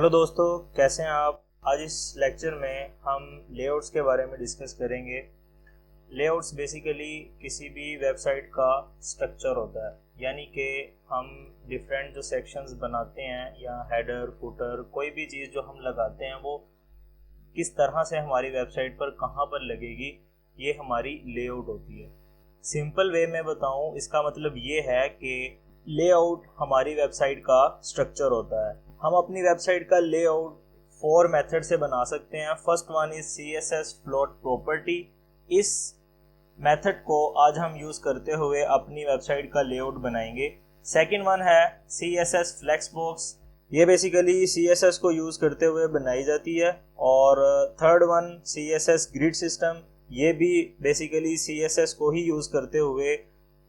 Hello दोस्तों, कैसे हैं आप। आज इस लेक्चर में हम लेआउट्स के बारे में डिस्कस करेंगे। लेआउट्स बेसिकली किसी भी वेबसाइट का स्ट्रक्चर होता है, यानी कि हम डिफरेंट जो सेक्शंस बनाते हैं या हेडर फुटर कोई भी चीज़ जो हम लगाते हैं वो किस तरह से हमारी वेबसाइट पर कहाँ पर लगेगी, ये हमारी लेआउट होती है। सिंपल वे में बताऊं, इसका मतलब ये है कि लेआउट हमारी वेबसाइट का स्ट्रक्चर होता है। हम अपनी वेबसाइट का लेआउट 4 मेथड से बना सकते हैं। First one is CSS float property. इस मेथड को आज हम यूज करते हुए अपनी वेबसाइट का लेआउट बनाएंगे। सेकंड वन है CSS फ्लेक्सबॉक्स। ये बेसिकली CSS को यूज करते हुए बनाई जाती है। और third one CSS grid system. ये भी बेसिकली CSS को ही यूज करते हुए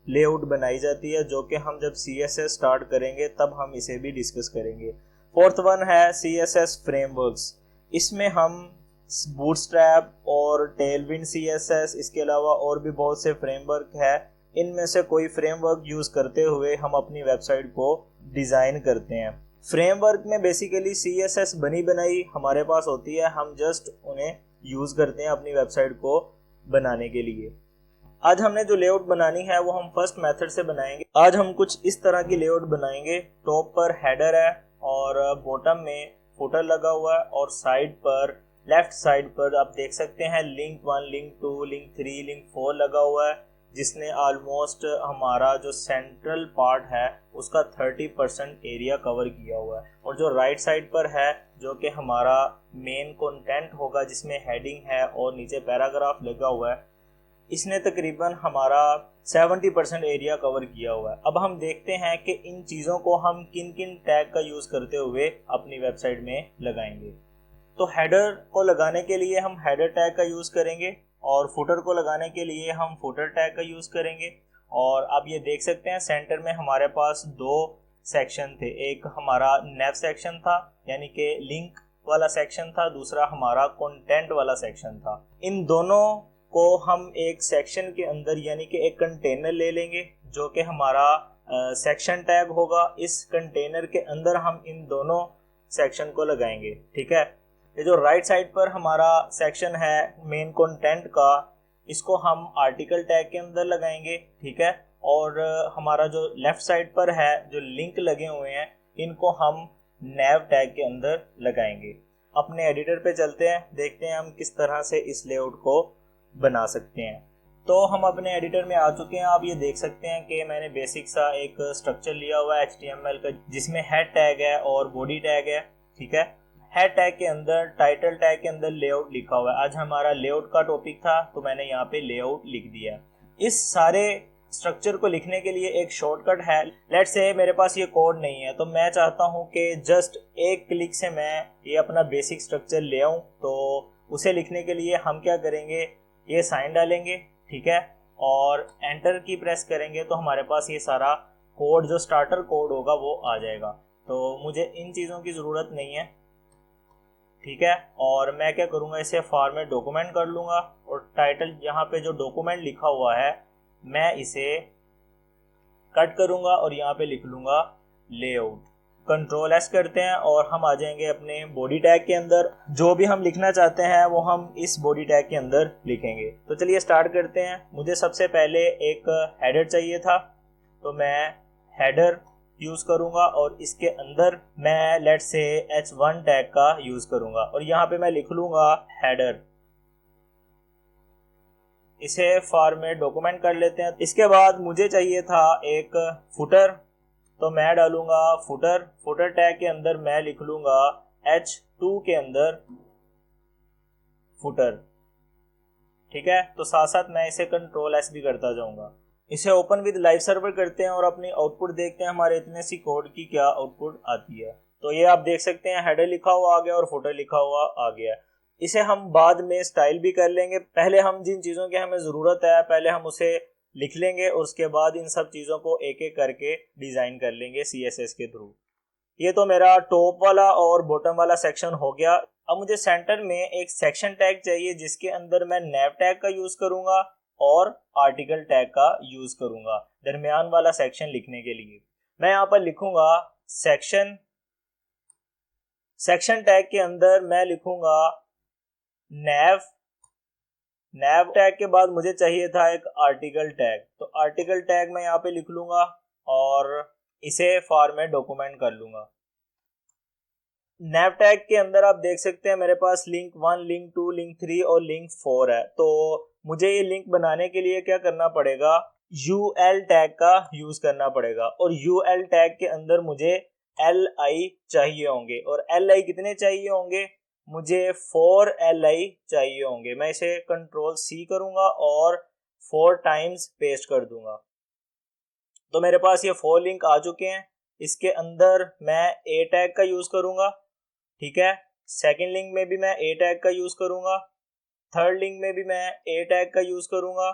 लेआउट बनाई जाती है, जो कि हम जब CSS स्टार्ट करेंगे तब हम इसे भी डिस्कस करेंगे। फोर्थ वन है CSS फ्रेमवर्क्स। इसमें हम बूटस्ट्रैप और टेलविंड CSS, इसके अलावा और भी बहुत से फ्रेमवर्क है। इनमें से कोई फ्रेमवर्क यूज करते हुए हम अपनी वेबसाइट को डिजाइन करते हैं। फ्रेमवर्क में बेसिकली CSS बनी बनाई हमारे पास होती है, हम जस्ट उन्हें यूज करते हैं अपनी वेबसाइट को बनाने के लिए। आज हमने जो लेआउट बनानी है वो हम फर्स्ट मेथड से बनाएंगे। आज हम कुछ इस तरह की लेआउट बनाएंगे। टॉप पर हेडर है और बॉटम में फुटर लगा हुआ है, और साइड पर लेफ्ट साइड पर आप देख सकते हैं लिंक 1, लिंक 2, लिंक 3, लिंक 4 लगा हुआ है, जिसने ऑलमोस्ट हमारा जो सेंट्रल पार्ट है उसका 30% एरिया कवर किया हुआ है। और जो राइट साइड पर है, जो कि हमारा मेन कंटेंट होगा, जिसमें हेडिंग है और नीचे पैराग्राफ लगा हुआ है, इसने तकरीबन हमारा 70% एरिया कवर किया हुआ है। अब हम देखते हैं कि इन चीज़ों को हम किन किन टैग का यूज़ करते हुए अपनी वेबसाइट में लगाएंगे। तो हेडर को लगाने के लिए हम हेडर टैग का यूज़ करेंगे, और फुटर को लगाने के लिए हम फुटर टैग का यूज़ करेंगे। और आप ये देख सकते हैं सेंटर में हमारे पास 2 सेक्शन थे। एक हमारा नेव सेक्शन था, यानी कि लिंक वाला सेक्शन था, दूसरा हमारा कंटेंट वाला सेक्शन था। इन दोनों को हम एक सेक्शन के अंदर, यानी कि एक कंटेनर ले लेंगे जो कि हमारा सेक्शन टैग होगा। इस कंटेनर के अंदर हम इन दोनों सेक्शन को लगाएंगे। ठीक है। ये जो राइट साइड पर हमारा सेक्शन है मेन कंटेंट का, इसको हम आर्टिकल टैग के अंदर लगाएंगे। ठीक है। और हमारा जो लेफ्ट साइड पर है जो लिंक लगे हुए हैं, इनको हम नेव टैग के अंदर लगाएंगे। अपने एडिटर पे चलते हैं, देखते हैं हम किस तरह से इस लेआउट को बना सकते हैं। तो हम अपने एडिटर में आ चुके हैं। आप ये देख सकते हैं कि मैंने बेसिक सा एक स्ट्रक्चर लिया हुआ है HTML का, जिसमें हेड टैग है और बॉडी टैग है। ठीक है। हेड टैग के अंदर, टाइटल टैग के अंदर लेआउट लिखा हुआ है। आज हमारा लेआउट का टॉपिक था, तो मैंने यहाँ पे लेआउट लिख दिया। इस सारे स्ट्रक्चर को लिखने के लिए एक शॉर्टकट है। लेट्स से मेरे पास ये कोड नहीं है, तो मैं चाहता हूँ कि जस्ट एक क्लिक से मैं ये अपना बेसिक स्ट्रक्चर ले आऊँ। तो उसे लिखने के लिए हम क्या करेंगे, ये साइन डालेंगे। ठीक है। और एंटर की प्रेस करेंगे तो हमारे पास ये सारा कोड, जो स्टार्टर कोड होगा, वो आ जाएगा। तो मुझे इन चीज़ों की ज़रूरत नहीं है। ठीक है। और मैं क्या करूँगा, इसे फॉर्मेट डॉक्यूमेंट कर लूँगा, और टाइटल यहाँ पे जो डॉक्यूमेंट लिखा हुआ है मैं इसे कट करूँगा और यहाँ पे लिख लूँगा लेआउट। कंट्रोल S करते हैं और हम आ जाएंगे अपने बॉडी टैग के अंदर। जो भी हम लिखना चाहते हैं वो हम इस बॉडी टैग के अंदर लिखेंगे। तो चलिए स्टार्ट करते हैं। मुझे सबसे पहले एक हेडर चाहिए था, तो मैं हेडर यूज़ करूँगा, और इसके अंदर मैं लेट्स से H1 टैग का यूज़ करूँगा, और यहाँ पे मैं लिख लूँगा हेडर। इसे फॉर्मेट डॉक्यूमेंट कर लेते हैं। इसके बाद मुझे चाहिए था एक फुटर, तो मैं डालूंगा फुटर। फुटर टैग के अंदर मैं लिख लूंगा H2 के अंदर फुटर। ठीक है। तो साथ साथ मैं इसे कंट्रोल S भी करता जाऊंगा। इसे ओपन विद लाइव सर्वर करते हैं और अपनी आउटपुट देखते हैं हमारे इतने सी कोड की क्या आउटपुट आती है। तो ये आप देख सकते हैं हेडर लिखा हुआ आ गया और फुटर लिखा हुआ आ गया। इसे हम बाद में स्टाइल भी कर लेंगे। पहले हम जिन चीज़ों की हमें ज़रूरत है पहले हम उसे लिख लेंगे, और उसके बाद इन सब चीज़ों को एक एक करके डिज़ाइन कर लेंगे CSS के थ्रू। ये तो मेरा टॉप वाला और बॉटम वाला सेक्शन हो गया। अब मुझे सेंटर में एक सेक्शन टैग चाहिए, जिसके अंदर मैं नेव टैग का यूज़ करूँगा और आर्टिकल टैग का यूज़ करूँगा दरमियान वाला सेक्शन लिखने के लिए। मैं यहाँ पर लिखूँगा सेक्शन सेक्शन टैग के अंदर मैं लिखूंगा नैव टैग के बाद मुझे चाहिए था एक आर्टिकल टैग, तो आर्टिकल टैग मैं यहाँ पे लिख लूंगा और इसे फॉर्मेट डॉक्यूमेंट कर लूंगा। नैव टैग के अंदर आप देख सकते हैं मेरे पास लिंक 1, लिंक 2, लिंक 3 और लिंक 4 है। तो मुझे ये लिंक बनाने के लिए क्या करना पड़ेगा, UL टैग का यूज करना पड़ेगा और UL टैग के अंदर मुझे LI चाहिए होंगे और LI कितने चाहिए होंगे, मुझे 4 LI चाहिए होंगे। मैं इसे Ctrl+C करूंगा और 4 टाइम्स पेस्ट कर दूंगा। तो मेरे पास ये 4 लिंक आ चुके हैं। इसके अंदर मैं A टैग का यूज करूंगा, ठीक है। सेकंड लिंक में भी मैं A टैग का यूज करूंगा, थर्ड लिंक में भी मैं A टैग का यूज करूंगा,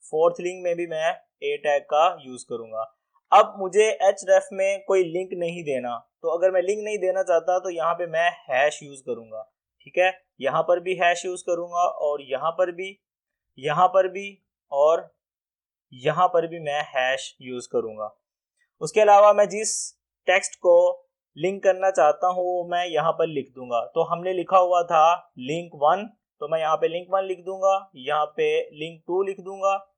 फोर्थ लिंक में भी मैं A टैग का यूज करूंगा। अब मुझे href में कोई लिंक नहीं देना, तो अगर मैं लिंक नहीं देना चाहता तो यहाँ पे मैं हैश यूज करूंगा, ठीक है। यहाँ पर भी हैश यूज करूंगा और यहाँ पर भी, यहाँ पर भी और यहाँ पर भी मैं हैश यूज करूंगा। उसके अलावा मैं जिस टेक्स्ट को लिंक करना चाहता हूँ वो मैं यहाँ पर लिख दूंगा। तो हमने लिखा हुआ था लिंक 1, तो मैं यहाँ पे लिंक 1 लिख दूंगा, यहाँ पे लिंक 2 लिख दूंगा,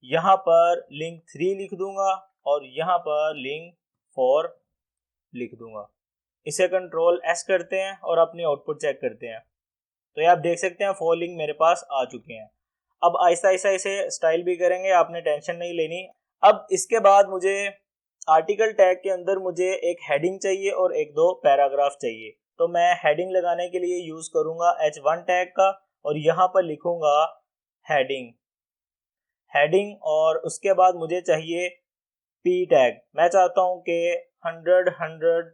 यहाँ पर लिंक 3 लिख दूंगा और यहाँ पर लिंक 4 लिख दूंगा। इसे Ctrl+S करते हैं और अपनी आउटपुट चेक करते हैं। तो ये आप देख सकते हैं 4 लिंक मेरे पास आ चुके हैं। अब आहिस्ता आहिस्ता इसे स्टाइल भी करेंगे, आपने टेंशन नहीं लेनी। अब इसके बाद मुझे आर्टिकल टैग के अंदर मुझे एक हेडिंग चाहिए और एक दो पैराग्राफ चाहिए। तो मैं हेडिंग लगाने के लिए यूज करूंगा H1 टैग का और यहाँ पर लिखूंगा हेडिंग और उसके बाद मुझे चाहिए P टैग। मैं चाहता हूँ कि 100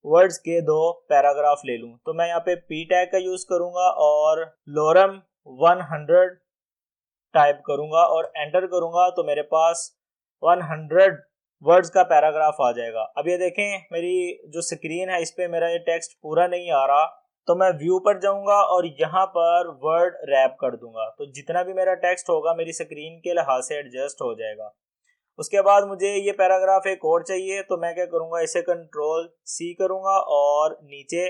वर्ड्स के 2 पैराग्राफ ले लूँ, तो मैं यहाँ पे P टैग का यूज करूंगा और lorem 100 टाइप करूंगा और एंटर करूंगा तो मेरे पास 100 वर्ड्स का पैराग्राफ आ जाएगा। अब ये देखें मेरी जो स्क्रीन है इस पे मेरा ये टेक्स्ट पूरा नहीं आ रहा, तो मैं व्यू पर जाऊंगा और यहाँ पर वर्ड रैप कर दूंगा, तो जितना भी मेरा टेक्स्ट होगा मेरी स्क्रीन के लिहाज से एडजस्ट हो जाएगा। उसके बाद मुझे ये पैराग्राफ एक और चाहिए, तो मैं क्या करूंगा, इसे Ctrl+C करूंगा और नीचे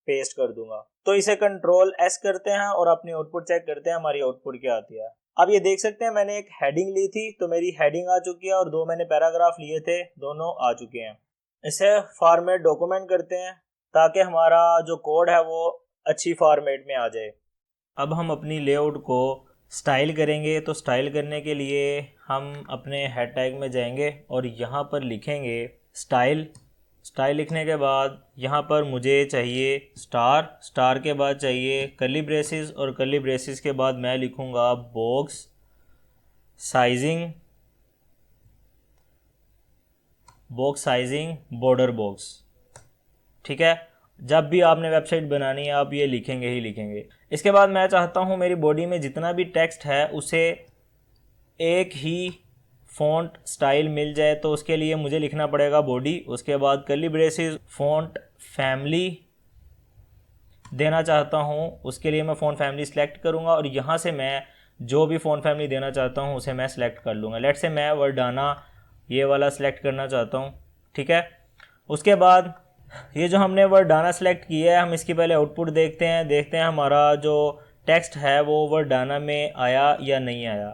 पेस्ट कर दूंगा। तो इसे Ctrl+S करते हैं और अपनी आउटपुट चेक करते हैं हमारी आउटपुट क्या आती है। अब ये देख सकते हैं मैंने एक हेडिंग ली थी, तो मेरी हेडिंग आ चुकी है और 2 मैंने पैराग्राफ लिए थे, दोनों आ चुके हैं। इसे फॉर्मेट डॉक्यूमेंट करते हैं ताकि हमारा जो कोड है वो अच्छी फॉर्मेट में आ जाए। अब हम अपनी लेआउट को स्टाइल करेंगे, तो स्टाइल करने के लिए हम अपने हेड टैग में जाएंगे और यहाँ पर लिखेंगे स्टाइल लिखने के बाद यहाँ पर मुझे चाहिए स्टार के बाद चाहिए कर्ली ब्रेसेस और कर्ली ब्रेसेस के बाद मैं लिखूँगा बॉक्स साइजिंग बॉर्डर बॉक्स, ठीक है। जब भी आपने वेबसाइट बनानी है आप ये लिखेंगे ही लिखेंगे। इसके बाद मैं चाहता हूँ मेरी बॉडी में जितना भी टेक्स्ट है उसे एक ही फ़ॉन्ट स्टाइल मिल जाए, तो उसके लिए मुझे लिखना पड़ेगा बॉडी। उसके बाद कर्ली ब्रेसेस फ़ॉन्ट फैमिली देना चाहता हूँ, उसके लिए मैं फ़ॉन्ट फैमिली सेलेक्ट करूँगा और यहाँ से मैं जो भी फ़ॉन्ट फैमिली देना चाहता हूँ उसे मैं सेलेक्ट कर लूँगा। लेट से मैं वर्डाना ये वाला सेलेक्ट करना चाहता हूँ, ठीक है। उसके बाद ये जो हमने वर्डाना सेलेक्ट किया है, हम इसकी पहले आउटपुट देखते हैं हमारा जो टेक्स्ट है वो वर्डाना में आया या नहीं आया।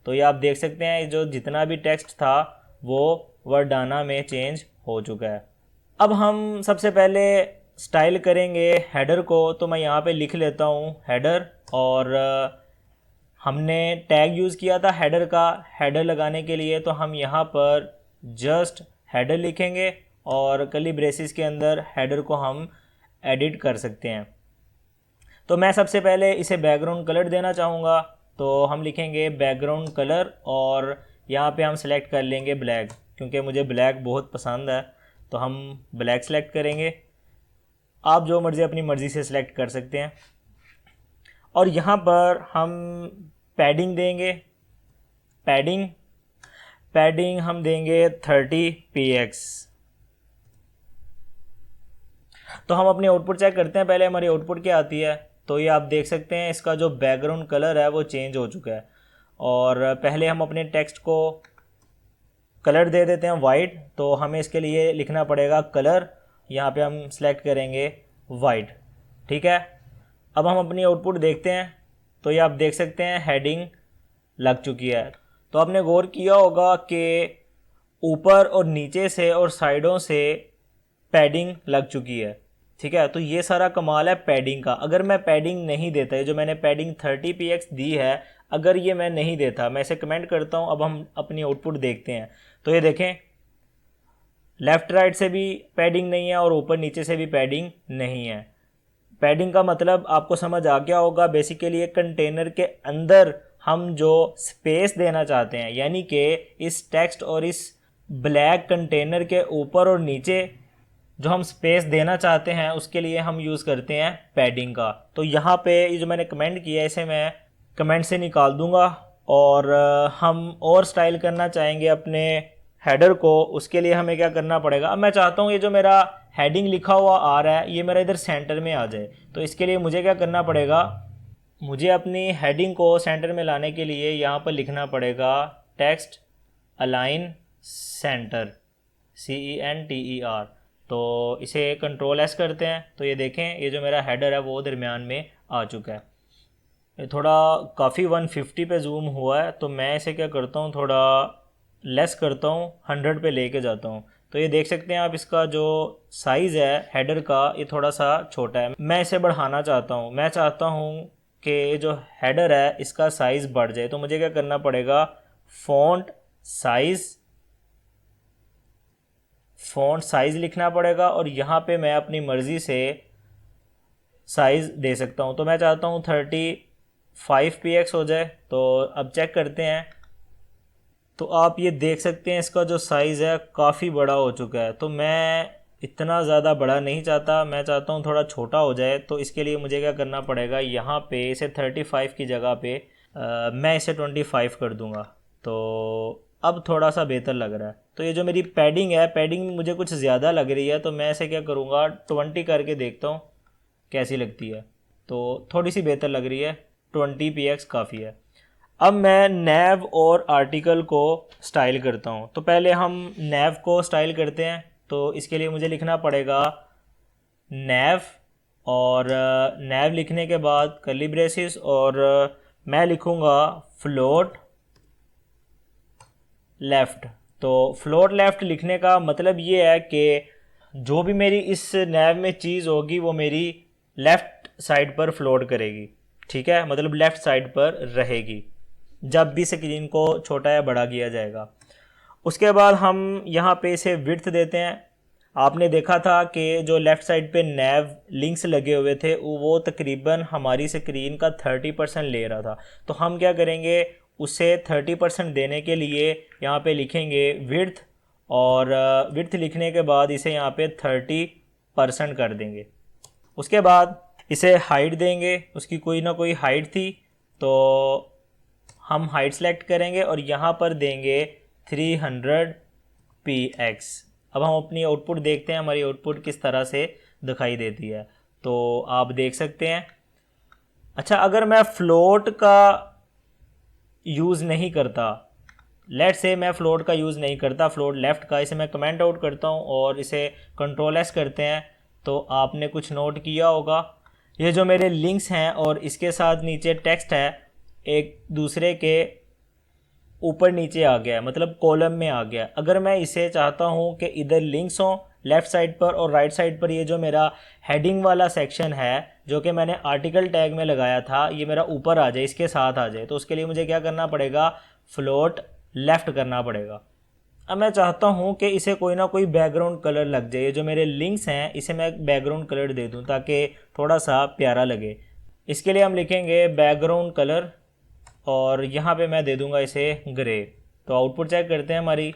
तो ये आप देख सकते हैं जो जितना भी टेक्स्ट था वो वर्डाना में चेंज हो चुका है। अब हम सबसे पहले स्टाइल करेंगे हेडर को, तो मैं यहाँ पे लिख लेता हूँ हेडर और हमने टैग यूज़ किया था हेडर का। हेडर लगाने के लिए तो हम यहाँ पर जस्ट हेडर लिखेंगे और कर्ली ब्रेसेस के अंदर हेडर को हम एडिट कर सकते हैं। तो मैं सबसे पहले इसे बैकग्राउंड कलर देना चाहूँगा, तो हम लिखेंगे बैकग्राउंड कलर और यहाँ पे हम सेलेक्ट कर लेंगे ब्लैक, क्योंकि मुझे ब्लैक बहुत पसंद है तो हम ब्लैक सेलेक्ट करेंगे। आप जो मर्ज़ी अपनी मर्ज़ी से सिलेक्ट कर सकते हैं। और यहाँ पर हम पैडिंग देंगे, पैडिंग हम देंगे 30 px। तो हम अपनी आउटपुट चेक करते हैं, पहले हमारी आउटपुट क्या आती है। तो ये आप देख सकते हैं इसका जो बैकग्राउंड कलर है वो चेंज हो चुका है। और पहले हम अपने टेक्स्ट को कलर दे देते हैं वाइट, तो हमें इसके लिए लिखना पड़ेगा कलर यहाँ पे हम सेलेक्ट करेंगे वाइट। ठीक है, अब हम अपनी आउटपुट देखते हैं तो ये आप देख सकते हैं हेडिंग लग चुकी है। तो आपने गौर किया होगा कि ऊपर और नीचे से और साइडों से पैडिंग लग चुकी है। ठीक है, तो ये सारा कमाल है पैडिंग का। अगर मैं पैडिंग नहीं देता, ये जो मैंने पैडिंग 30px दी है, अगर ये मैं नहीं देता, मैं इसे कमेंट करता हूँ। अब हम अपनी आउटपुट देखते हैं तो ये देखें लेफ़्ट राइट से भी पैडिंग नहीं है और ऊपर नीचे से भी पैडिंग नहीं है। पैडिंग का मतलब आपको समझ आ गया होगा। बेसिकली एक कंटेनर के अंदर हम जो स्पेस देना चाहते हैं, यानी कि इस टेक्स्ट और इस ब्लैक कंटेनर के ऊपर और नीचे जो हम स्पेस देना चाहते हैं, उसके लिए हम यूज़ करते हैं पैडिंग का। तो यहाँ पे ये जो मैंने कमेंट किया है इसे मैं कमेंट से निकाल दूंगा। और हम और स्टाइल करना चाहेंगे अपने हेडर को, उसके लिए हमें क्या करना पड़ेगा। अब मैं चाहता हूँ ये जो मेरा हेडिंग लिखा हुआ आ रहा है ये मेरा इधर सेंटर में आ जाए। तो इसके लिए मुझे क्या करना पड़ेगा, मुझे अपनी हेडिंग को सेंटर में लाने के लिए यहाँ पर लिखना पड़ेगा टेक्स्ट अलाइन सेंटर, CENTER। तो इसे Ctrl+S करते हैं तो ये देखें ये जो मेरा हेडर है वो दरमियान में आ चुका है। ये थोड़ा काफ़ी 150 पे जूम हुआ है, तो मैं इसे क्या करता हूँ थोड़ा लेस करता हूँ, 100 पे लेके जाता हूँ। तो ये देख सकते हैं आप इसका जो साइज़ है हेडर का ये थोड़ा सा छोटा है। मैं इसे बढ़ाना चाहता हूँ। मैं चाहता हूँ कि जो हेडर है इसका साइज़ बढ़ जाए। तो मुझे क्या करना पड़ेगा, फ़ॉन्ट साइज़ लिखना पड़ेगा और यहाँ पे मैं अपनी मर्ज़ी से साइज़ दे सकता हूँ। तो मैं चाहता हूँ 35px हो जाए। तो अब चेक करते हैं तो आप ये देख सकते हैं इसका जो साइज़ है काफ़ी बड़ा हो चुका है। तो मैं इतना ज़्यादा बड़ा नहीं चाहता, मैं चाहता हूँ थोड़ा छोटा हो जाए। तो इसके लिए मुझे क्या करना पड़ेगा, यहाँ पे इसे 35 की जगह पे मैं इसे 25 कर दूँगा। तो अब थोड़ा सा बेहतर लग रहा है। तो ये जो मेरी पैडिंग है, पैडिंग मुझे कुछ ज़्यादा लग रही है, तो मैं इसे क्या करूँगा 20 करके देखता हूँ कैसी लगती है। तो थोड़ी सी बेहतर लग रही है, 20px काफ़ी है। अब मैं नैव और आर्टिकल को स्टाइल करता हूँ। तो पहले हम नैव को स्टाइल करते हैं। तो इसके लिए मुझे लिखना पड़ेगा नैव, और नैव लिखने के बाद कर्ली ब्रेसिस, और मैं लिखूँगा फ्लोट लेफ़्ट। तो फ्लोट लेफ़्ट लिखने का मतलब ये है कि जो भी मेरी इस नैव में चीज़ होगी वो मेरी लेफ़्ट साइड पर फ्लोट करेगी। ठीक है, मतलब लेफ़्ट साइड पर रहेगी जब भी स्क्रीन को छोटा या बड़ा किया जाएगा। उसके बाद हम यहाँ पे इसे विड्थ देते हैं। आपने देखा था कि जो लेफ़्ट साइड पे नैव लिंक्स लगे हुए थे वो तकरीबन हमारी स्क्रीन का 30% ले रहा था। तो हम क्या करेंगे, उसे 30% देने के लिए यहाँ पे लिखेंगे विड्थ, और विड्थ लिखने के बाद इसे यहाँ पे 30% कर देंगे। उसके बाद इसे हाइट देंगे, उसकी कोई ना कोई हाइट थी तो हम हाइट सेलेक्ट करेंगे और यहाँ पर देंगे 300px। अब हम अपनी आउटपुट देखते हैं हमारी आउटपुट किस तरह से दिखाई देती है। तो आप देख सकते हैं। अच्छा, अगर मैं फ्लोट का यूज़ नहीं करता, लेट से मैं फ्लोट का यूज़ नहीं करता, फ्लोट लेफ़्ट का, इसे मैं कमेंट आउट करता हूँ और इसे Ctrl+S करते हैं, तो आपने कुछ नोट किया होगा ये जो मेरे लिंक्स हैं और इसके साथ नीचे टेक्स्ट है एक दूसरे के ऊपर नीचे आ गया है, मतलब कॉलम में आ गया। अगर मैं इसे चाहता हूँ कि इधर लिंक्स हों लेफ़्ट साइड पर और राइट साइड पर ये जो मेरा हेडिंग वाला सेक्शन है जो कि मैंने आर्टिकल टैग में लगाया था ये मेरा ऊपर आ जाए, इसके साथ आ जाए, तो उसके लिए मुझे क्या करना पड़ेगा, फ्लोट लेफ़्ट करना पड़ेगा। अब मैं चाहता हूँ कि इसे कोई ना कोई बैकग्राउंड कलर लग जाए। जो मेरे लिंक्स हैं इसे मैं बैकग्राउंड कलर दे दूँ ताकि थोड़ा सा प्यारा लगे। इसके लिए हम लिखेंगे बैकग्राउंड कलर और यहाँ पे मैं दे दूँगा इसे ग्रे। तो आउटपुट चेक करते हैं हमारी,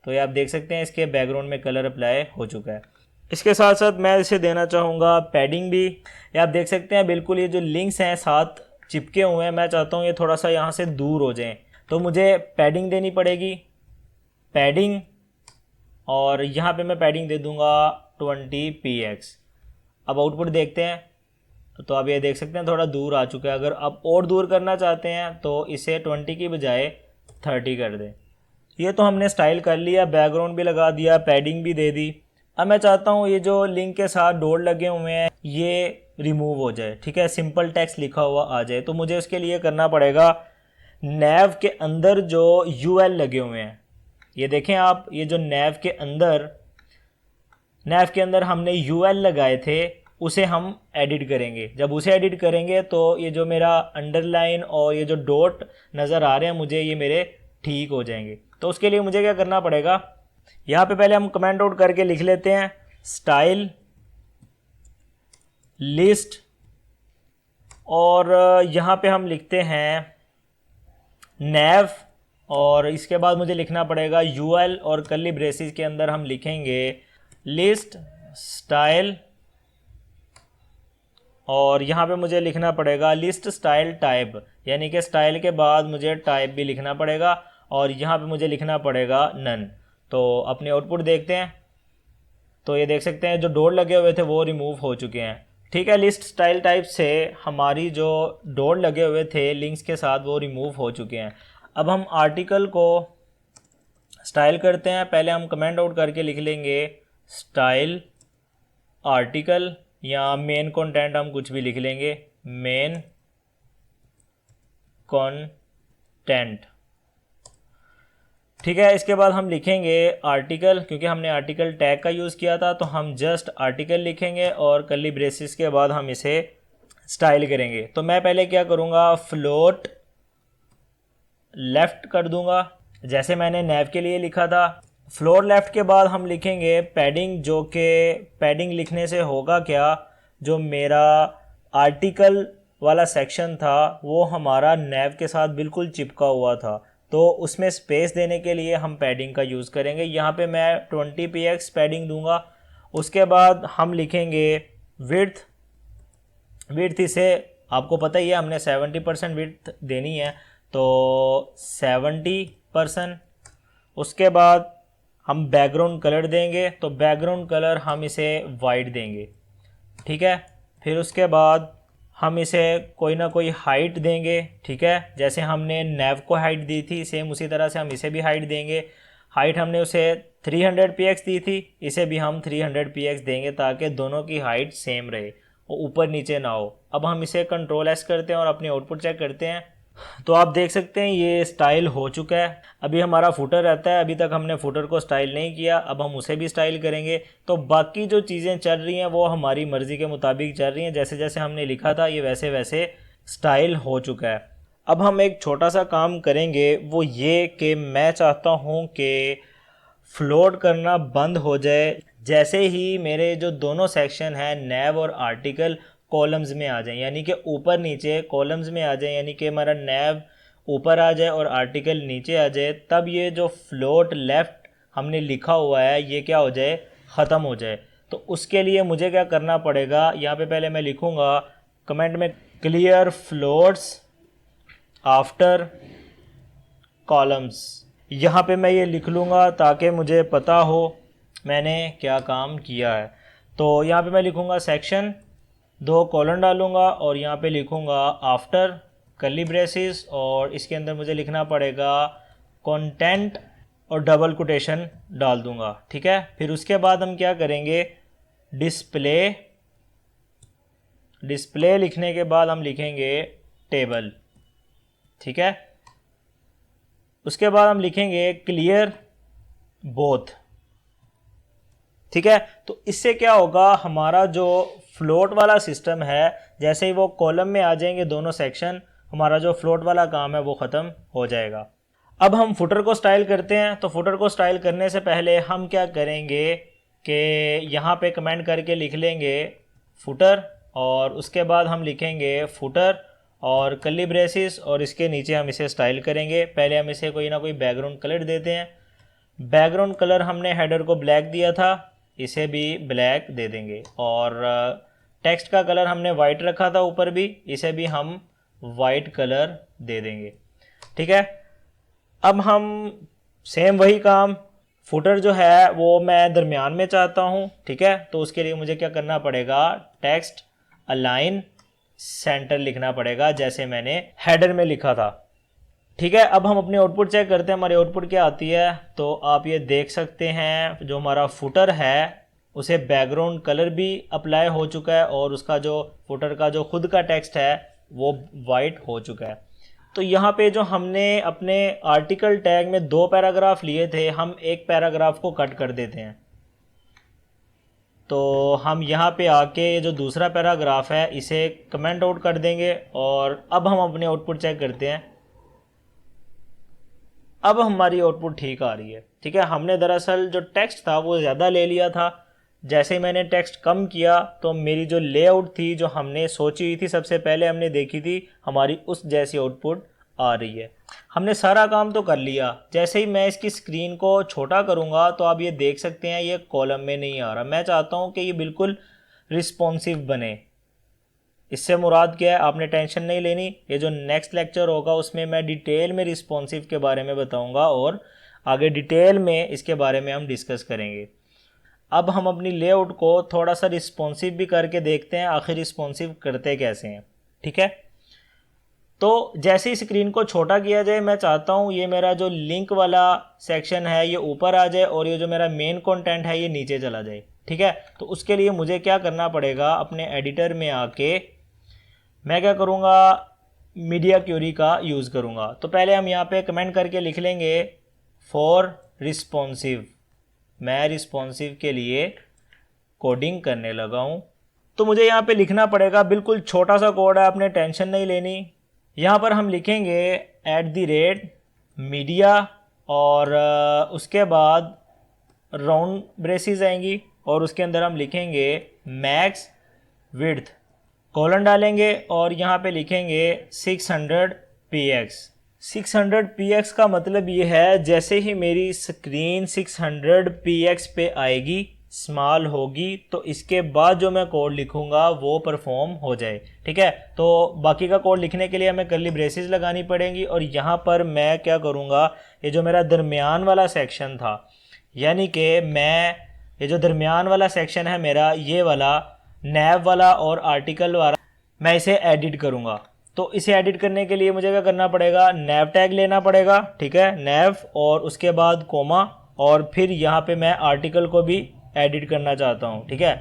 तो ये आप देख सकते हैं इसके बैकग्राउंड में कलर अप्लाई हो चुका है। इसके साथ साथ मैं इसे देना चाहूँगा पैडिंग भी। ये आप देख सकते हैं बिल्कुल ये जो लिंक्स हैं साथ चिपके हुए हैं, मैं चाहता हूँ ये थोड़ा सा यहाँ से दूर हो जाएँ, तो मुझे पैडिंग देनी पड़ेगी, पैडिंग, और यहाँ पे मैं पैडिंग दे दूँगा 20px। अब आउटपुट देखते हैं तो आप ये देख सकते हैं थोड़ा दूर आ चुका है। अगर आप और दूर करना चाहते हैं तो इसे 20 की बजाय 30 कर दें। ये तो हमने स्टाइल कर लिया, बैकग्राउंड भी लगा दिया, पैडिंग भी दे दी। अब मैं चाहता हूँ ये जो लिंक के साथ डॉट लगे हुए हैं ये रिमूव हो जाए, ठीक है, सिंपल टेक्स्ट लिखा हुआ आ जाए। तो मुझे उसके लिए करना पड़ेगा नैव के अंदर जो यूएल लगे हुए हैं, ये देखें आप, ये जो नैव के अंदर हमने यूएल लगाए थे उसे हम एडिट करेंगे। जब उसे एडिट करेंगे तो ये जो मेरा अंडरलाइन और ये जो डॉट नज़र आ रहे हैं मुझे, ये मेरे ठीक हो जाएंगे। तो उसके लिए मुझे क्या करना पड़ेगा, यहाँ पे पहले हम कमेंट आउट करके लिख लेते हैं स्टाइल लिस्ट, और यहाँ पे हम लिखते हैं नैव, और इसके बाद मुझे लिखना पड़ेगा यूएल और कर्ली ब्रेसेस के अंदर हम लिखेंगे लिस्ट स्टाइल, और यहाँ पे मुझे लिखना पड़ेगा लिस्ट स्टाइल टाइप, यानी कि स्टाइल के बाद मुझे टाइप भी लिखना पड़ेगा, और यहाँ पे मुझे लिखना पड़ेगा नन। तो अपनी आउटपुट देखते हैं, तो ये देख सकते हैं जो डॉट लगे हुए थे वो रिमूव हो चुके हैं, ठीक है। लिस्ट स्टाइल टाइप से हमारी जो डॉट लगे हुए थे लिंक्स के साथ वो रिमूव हो चुके हैं। अब हम आर्टिकल को स्टाइल करते हैं। पहले हम कमेंट आउट करके लिख लेंगे स्टाइल आर्टिकल, या मेन कंटेंट हम कुछ भी लिख लेंगे, मेन कंटेंट, ठीक है। इसके बाद हम लिखेंगे आर्टिकल, क्योंकि हमने आर्टिकल टैग का यूज़ किया था तो हम जस्ट आर्टिकल लिखेंगे और कर्ली ब्रेसेस के बाद हम इसे स्टाइल करेंगे। तो मैं पहले क्या करूँगा, फ्लोट लेफ़्ट कर दूँगा जैसे मैंने नैव के लिए लिखा था। फ्लोट लेफ़्ट के बाद हम लिखेंगे पैडिंग, जो कि पैडिंग लिखने से होगा क्या, जो मेरा आर्टिकल वाला सेक्शन था वो हमारा नैव के साथ बिल्कुल चिपका हुआ था, तो उसमें स्पेस देने के लिए हम पैडिंग का यूज़ करेंगे। यहाँ पे मैं 20px पैडिंग दूंगा। उसके बाद हम लिखेंगे विड्थ इसे आपको पता ही है हमने 70% विड्थ देनी है, तो 70%। उसके बाद हम बैकग्राउंड कलर देंगे, तो बैकग्राउंड कलर हम इसे वाइट देंगे, ठीक है। फिर उसके बाद हम इसे कोई ना कोई हाइट देंगे, ठीक है, जैसे हमने नैव को हाइट दी थी सेम उसी तरह से हम इसे भी हाइट देंगे। हाइट हमने उसे 300px दी थी, इसे भी हम 300px देंगे ताकि दोनों की हाइट सेम रहे और ऊपर नीचे ना हो। अब हम इसे कंट्रोल एस करते हैं और अपनी आउटपुट चेक करते हैं, तो आप देख सकते हैं ये स्टाइल हो चुका है। अभी हमारा फुटर रहता है, अभी तक हमने फुटर को स्टाइल नहीं किया, अब हम उसे भी स्टाइल करेंगे। तो बाकी जो चीज़ें चल रही हैं वो हमारी मर्ज़ी के मुताबिक चल रही हैं, जैसे जैसे हमने लिखा था ये वैसे वैसे स्टाइल हो चुका है। अब हम एक छोटा सा काम करेंगे, वो ये कि मैं चाहता हूँ कि फ्लोट करना बंद हो जाए जैसे ही मेरे जो दोनों सेक्शन हैं नैव और आर्टिकल कॉलम्स में आ जाएं, यानी कि ऊपर नीचे कॉलम्स में आ जाएं, यानी कि हमारा नैव ऊपर आ जाए और आर्टिकल नीचे आ जाए, तब ये जो फ्लोट लेफ़्ट हमने लिखा हुआ है ये क्या हो जाए, ख़त्म हो जाए। तो उसके लिए मुझे क्या करना पड़ेगा, यहाँ पे पहले मैं लिखूँगा कमेंट में क्लियर फ्लोट्स आफ्टर कॉलम्स, यहाँ पे मैं ये लिख लूँगा ताकि मुझे पता हो मैंने क्या काम किया है। तो यहाँ पे मैं लिखूँगा सेक्शन, 2 कॉलन डालूँगा और यहाँ पे लिखूँगा आफ्टर कर्ली ब्रेसेस, और इसके अंदर मुझे लिखना पड़ेगा कंटेंट और डबल कोटेशन डाल दूँगा, ठीक है। फिर उसके बाद हम क्या करेंगे, डिस्प्ले लिखने के बाद हम लिखेंगे टेबल, ठीक है। उसके बाद हम लिखेंगे क्लियर बोथ, ठीक है। तो इससे क्या होगा, हमारा जो फ्लोट वाला सिस्टम है जैसे ही वो कॉलम में आ जाएंगे दोनों सेक्शन, हमारा जो फ्लोट वाला काम है वो ख़त्म हो जाएगा। अब हम फुटर को स्टाइल करते हैं। तो फुटर को स्टाइल करने से पहले हम क्या करेंगे कि यहाँ पे कमेंट करके लिख लेंगे फुटर, और उसके बाद हम लिखेंगे फुटर और कर्ली ब्रेसेस, और इसके नीचे हम इसे स्टाइल करेंगे। पहले हम इसे कोई ना कोई बैकग्राउंड कलर देते हैं। बैकग्राउंड कलर हमने हेडर को ब्लैक दिया था, इसे भी ब्लैक दे देंगे, और टेक्स्ट का कलर हमने वाइट रखा था ऊपर भी, इसे भी हम वाइट कलर दे देंगे, ठीक है। अब हम सेम वही काम, फुटर जो है वो मैं दरमियान में चाहता हूँ, ठीक है। तो उसके लिए मुझे क्या करना पड़ेगा, टेक्स्ट अलाइन सेंटर लिखना पड़ेगा जैसे मैंने हेडर में लिखा था, ठीक है। अब हम अपनी आउटपुट चेक करते हैं हमारी आउटपुट क्या आती है। तो आप ये देख सकते हैं जो हमारा फुटर है उसे बैकग्राउंड कलर भी अप्लाई हो चुका है और उसका जो फुटर का जो खुद का टेक्स्ट है वो वाइट हो चुका है। तो यहाँ पे जो हमने अपने आर्टिकल टैग में 2 पैराग्राफ लिए थे, हम एक पैराग्राफ को कट कर देते हैं। तो हम यहाँ पे आके जो दूसरा पैराग्राफ है इसे कमेंट आउट कर देंगे और अब हम अपने आउटपुट चेक करते हैं। अब हमारी आउटपुट ठीक आ रही है। ठीक है, हमने दरअसल जो टेक्स्ट था वो ज़्यादा ले लिया था। जैसे ही मैंने टेक्स्ट कम किया तो मेरी जो लेआउट थी, जो हमने सोची हुई थी, सबसे पहले हमने देखी थी, हमारी उस जैसी आउटपुट आ रही है। हमने सारा काम तो कर लिया। जैसे ही मैं इसकी स्क्रीन को छोटा करूँगा तो आप ये देख सकते हैं ये कॉलम में नहीं आ रहा। मैं चाहता हूँ कि ये बिल्कुल रिस्पॉन्सिव बने। इससे मुराद क्या है, आपने टेंशन नहीं लेनी। ये जो नेक्स्ट लेक्चर होगा उसमें मैं डिटेल में रिस्पॉन्सिव के बारे में बताऊंगा और आगे डिटेल में इसके बारे में हम डिस्कस करेंगे। अब हम अपनी लेआउट को थोड़ा सा रिस्पॉन्सिव भी करके देखते हैं आखिर रिस्पॉन्सिव करते कैसे हैं। ठीक है, तो जैसे ही स्क्रीन को छोटा किया जाए, मैं चाहता हूँ ये मेरा जो लिंक वाला सेक्शन है ये ऊपर आ जाए और ये जो मेरा मेन कंटेंट है ये नीचे चला जाए। ठीक है, तो उसके लिए मुझे क्या करना पड़ेगा, अपने एडिटर में आके मैं क्या करूँगा, मीडिया क्यूरी का यूज़ करूँगा। तो पहले हम यहाँ पे कमेंट करके लिख लेंगे फॉर रिस्पॉन्सिव। मैं रिस्पॉन्सिव के लिए कोडिंग करने लगा हूँ। तो मुझे यहाँ पे लिखना पड़ेगा, बिल्कुल छोटा सा कोड है, आपने टेंशन नहीं लेनी। यहाँ पर हम लिखेंगे @मीडिया और उसके बाद राउंड ब्रेसेस आएंगी और उसके अंदर हम लिखेंगे मैक्स विड्थ, कॉलन डालेंगे और यहाँ पे लिखेंगे 600px। 600px का मतलब ये है जैसे ही मेरी स्क्रीन 600px पे आएगी, स्मॉल होगी, तो इसके बाद जो मैं कोड लिखूंगा वो परफॉर्म हो जाए। ठीक है, तो बाकी का कोड लिखने के लिए हमें कर्ली ब्रेसेस लगानी पड़ेंगी और यहाँ पर मैं क्या करूँगा, ये जो मेरा दरमियान वाला सेक्शन था, यानी कि मैं ये जो दरमियान वाला सेक्शन है मेरा, ये वाला नैव वाला और आर्टिकल वाला, मैं इसे एडिट करूँगा। तो इसे एडिट करने के लिए मुझे क्या करना पड़ेगा, नैव टैग लेना पड़ेगा। ठीक है, नैव और उसके बाद कोमा और फिर यहाँ पे मैं आर्टिकल को भी एडिट करना चाहता हूँ। ठीक है,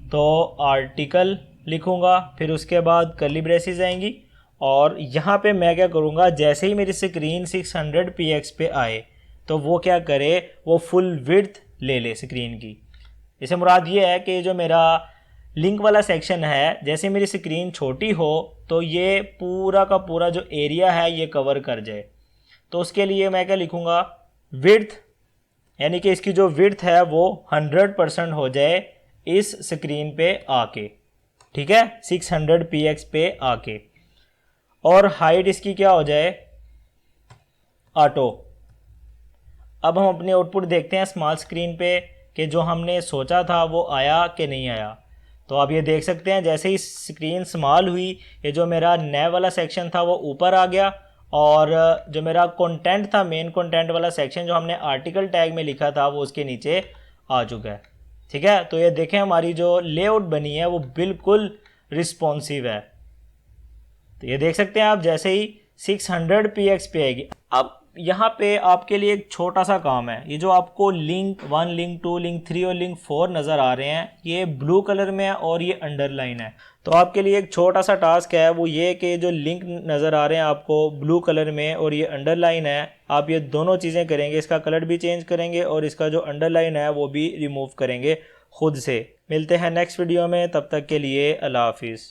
तो आर्टिकल लिखूँगा, फिर उसके बाद कर्ली ब्रेसेस आएंगी और यहाँ पे मैं क्या करूँगा, जैसे ही मेरी स्क्रीन 600px पे आए तो वो क्या करे, वो फुल विड्थ ले ले स्क्रीन की। इसे मुराद ये है कि जो मेरा लिंक वाला सेक्शन है, जैसे मेरी स्क्रीन छोटी हो तो ये पूरा का पूरा जो एरिया है ये कवर कर जाए। तो उसके लिए मैं क्या लिखूँगा, विड्थ, यानी कि इसकी जो विड्थ है वो 100% हो जाए इस स्क्रीन पे आके। ठीक है, 600px पे आके, और हाइट इसकी क्या हो जाए, ऑटो। अब हम अपनी आउटपुट देखते हैं स्मॉल स्क्रीन पे कि जो हमने सोचा था वो आया कि नहीं आया। तो आप ये देख सकते हैं जैसे ही स्क्रीन स्मॉल हुई, ये जो मेरा नैव वाला सेक्शन था वो ऊपर आ गया और जो मेरा कंटेंट था, मेन कंटेंट वाला सेक्शन जो हमने आर्टिकल टैग में लिखा था वो उसके नीचे आ चुका है। ठीक है, तो ये देखें हमारी जो लेआउट बनी है वो बिल्कुल रिस्पॉन्सिव है। तो ये देख सकते हैं आप, जैसे ही 600px पे आएगी। अब यहाँ पे आपके लिए एक छोटा सा काम है, ये जो आपको लिंक 1, लिंक 2, लिंक 3 और लिंक 4 नज़र आ रहे हैं, ये ब्लू कलर में है और ये अंडरलाइन है। तो आपके लिए एक छोटा सा टास्क है, वो ये कि जो लिंक नज़र आ रहे हैं आपको ब्लू कलर में और ये अंडरलाइन है, आप ये दोनों चीज़ें करेंगे, इसका कलर भी चेंज करेंगे और इसका जो अंडरलाइन है वो भी रिमूव करेंगे खुद से। मिलते हैं नेक्स्ट वीडियो में, तब तक के लिए अल्लाह हाफिज़।